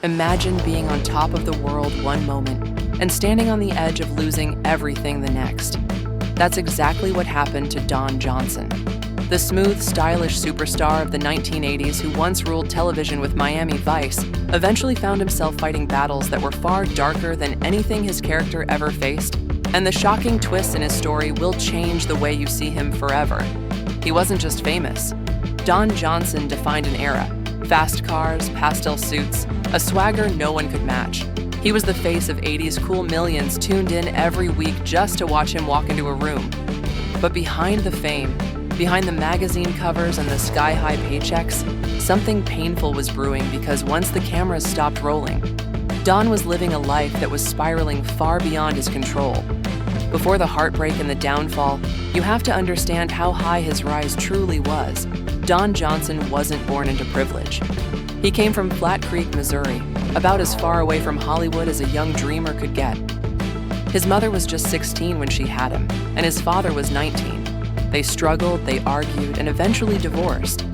Imagine being on top of the world one moment and standing on the edge of losing everything the next. That's exactly what happened to Don Johnson. The smooth, stylish superstar of the 1980s who once ruled television with Miami Vice eventually found himself fighting battles that were far darker than anything his character ever faced, and the shocking twists in his story will change the way you see him forever. He wasn't just famous. Don Johnson defined an era. Fast cars, pastel suits, a swagger no one could match. He was the face of 80s cool millions tuned in every week just to watch him walk into a room. But behind the fame, behind the magazine covers and the sky-high paychecks, something painful was brewing because once the cameras stopped rolling, Don was living a life that was spiraling far beyond his control. Before the heartbreak and the downfall, you have to understand how high his rise truly was. Don Johnson wasn't born into privilege. He came from Flat Creek, Missouri, about as far away from Hollywood as a young dreamer could get. His mother was just 16 when she had him, and his father was 19. They struggled, they argued, and eventually divorced.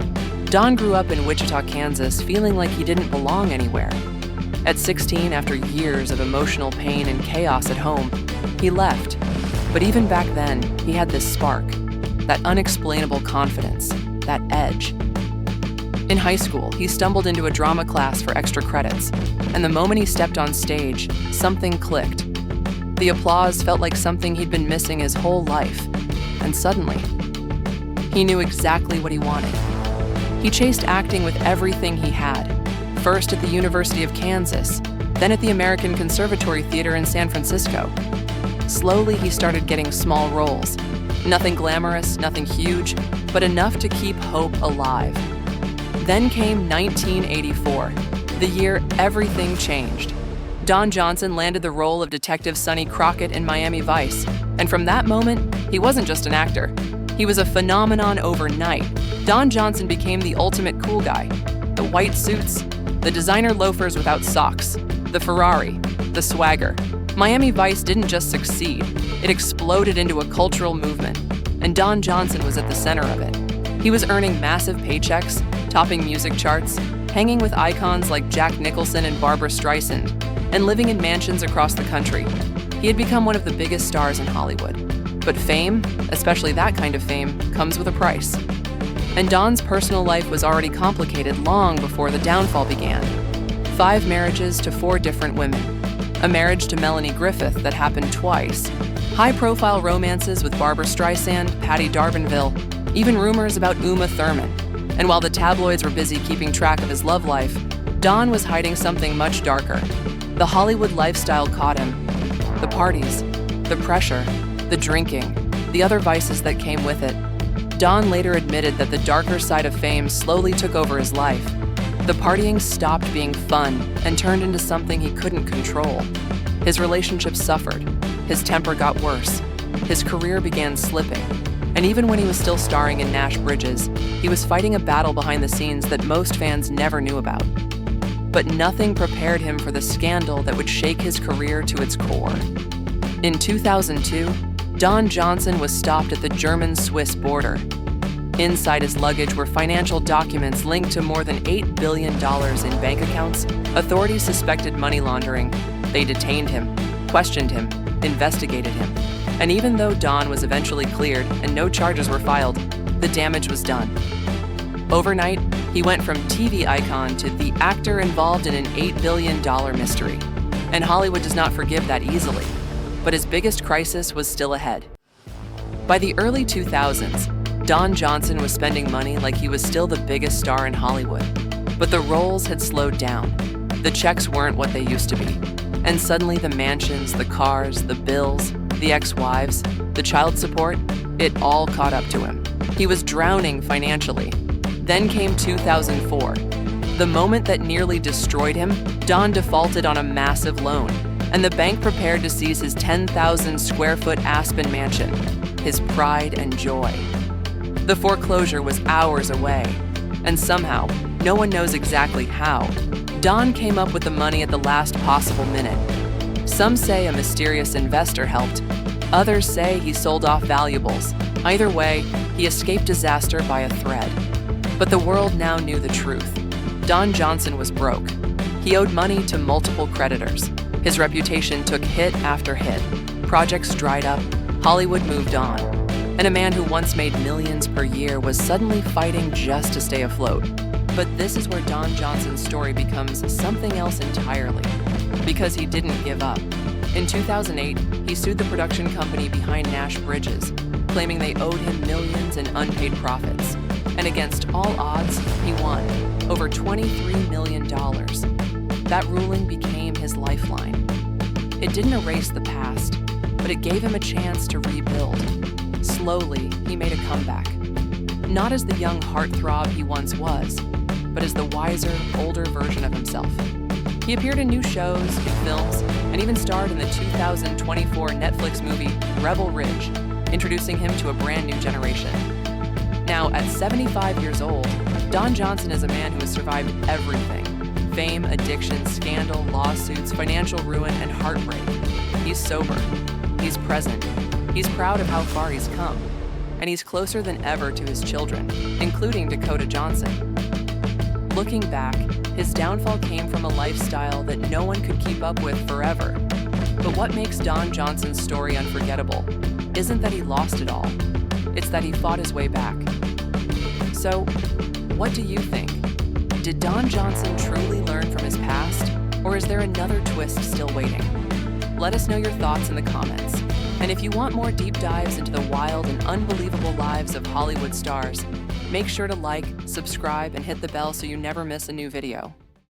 Don grew up in Wichita, Kansas, feeling like he didn't belong anywhere. At 16, after years of emotional pain and chaos at home, he left. But even back then, he had this spark, that unexplainable confidence, that edge. In high school, he stumbled into a drama class for extra credits, and the moment he stepped on stage, something clicked. The applause felt like something he'd been missing his whole life. And suddenly, he knew exactly what he wanted. He chased acting with everything he had, first at the University of Kansas, then at the American Conservatory Theater in San Francisco. Slowly, he started getting small roles. Nothing glamorous, nothing huge, but enough to keep hope alive. Then came 1984, the year everything changed. Don Johnson landed the role of Detective Sonny Crockett in Miami Vice, and from that moment, he wasn't just an actor. He was a phenomenon overnight. Don Johnson became the ultimate cool guy. The white suits, the designer loafers without socks, the Ferrari, the swagger. Miami Vice didn't just succeed, it exploded into a cultural movement, and Don Johnson was at the center of it. He was earning massive paychecks, topping music charts, hanging with icons like Jack Nicholson and Barbra Streisand, and living in mansions across the country. He had become one of the biggest stars in Hollywood. But fame, especially that kind of fame, comes with a price. And Don's personal life was already complicated long before the downfall began. 5 marriages to 4 different women. A marriage to Melanie Griffith that happened twice. High-profile romances with Barbra Streisand, Patty D'Arbanville, even rumors about Uma Thurman. And while the tabloids were busy keeping track of his love life, Don was hiding something much darker. The Hollywood lifestyle caught him. The parties, the pressure, the drinking, the other vices that came with it. Don later admitted that the darker side of fame slowly took over his life. The partying stopped being fun and turned into something he couldn't control. His relationships suffered. His temper got worse. His career began slipping. And even when he was still starring in Nash Bridges, he was fighting a battle behind the scenes that most fans never knew about. But nothing prepared him for the scandal that would shake his career to its core. In 2002, Don Johnson was stopped at the German-Swiss border. Inside his luggage were financial documents linked to more than $8 billion in bank accounts. Authorities suspected money laundering. They detained him, questioned him, investigated him. And even though Don was eventually cleared and no charges were filed, the damage was done. Overnight, he went from TV icon to the actor involved in an $8 billion mystery. And Hollywood does not forgive that easily. But his biggest crisis was still ahead. By the early 2000s, Don Johnson was spending money like he was still the biggest star in Hollywood. But the roles had slowed down. The checks weren't what they used to be. And suddenly the mansions, the cars, the bills, the ex-wives, the child support, it all caught up to him. He was drowning financially. Then came 2004. The moment that nearly destroyed him, Don defaulted on a massive loan, and the bank prepared to seize his 10,000 square foot Aspen mansion, his pride and joy. The foreclosure was hours away, and somehow, no one knows exactly how, Don came up with the money at the last possible minute. Some say a mysterious investor helped, others say he sold off valuables. Either way, he escaped disaster by a thread. But the world now knew the truth. Don Johnson was broke. He owed money to multiple creditors. His reputation took hit after hit. Projects dried up, Hollywood moved on, and a man who once made millions per year was suddenly fighting just to stay afloat. But this is where Don Johnson's story becomes something else entirely, because he didn't give up. In 2008, he sued the production company behind Nash Bridges, claiming they owed him millions in unpaid profits. And against all odds, he won, over $23 million. That ruling became his lifeline. It didn't erase the past, but it gave him a chance to rebuild. Slowly, he made a comeback. Not as the young heartthrob he once was, but as the wiser, older version of himself. He appeared in new shows, in films, and even starred in the 2024 Netflix movie Rebel Ridge, introducing him to a brand new generation. Now, at 75 years old, Don Johnson is a man who has survived everything: fame, addiction, scandal, lawsuits, financial ruin, and heartbreak. He's sober. He's present. He's proud of how far he's come. And he's closer than ever to his children, including Dakota Johnson. Looking back, his downfall came from a lifestyle that no one could keep up with forever. But what makes Don Johnson's story unforgettable isn't that he lost it all. It's that he fought his way back. So, what do you think? Did Don Johnson truly learn from his past, or is there another twist still waiting? Let us know your thoughts in the comments. And if you want more deep dives into the wild and unbelievable lives of Hollywood stars, make sure to like, subscribe, and hit the bell so you never miss a new video.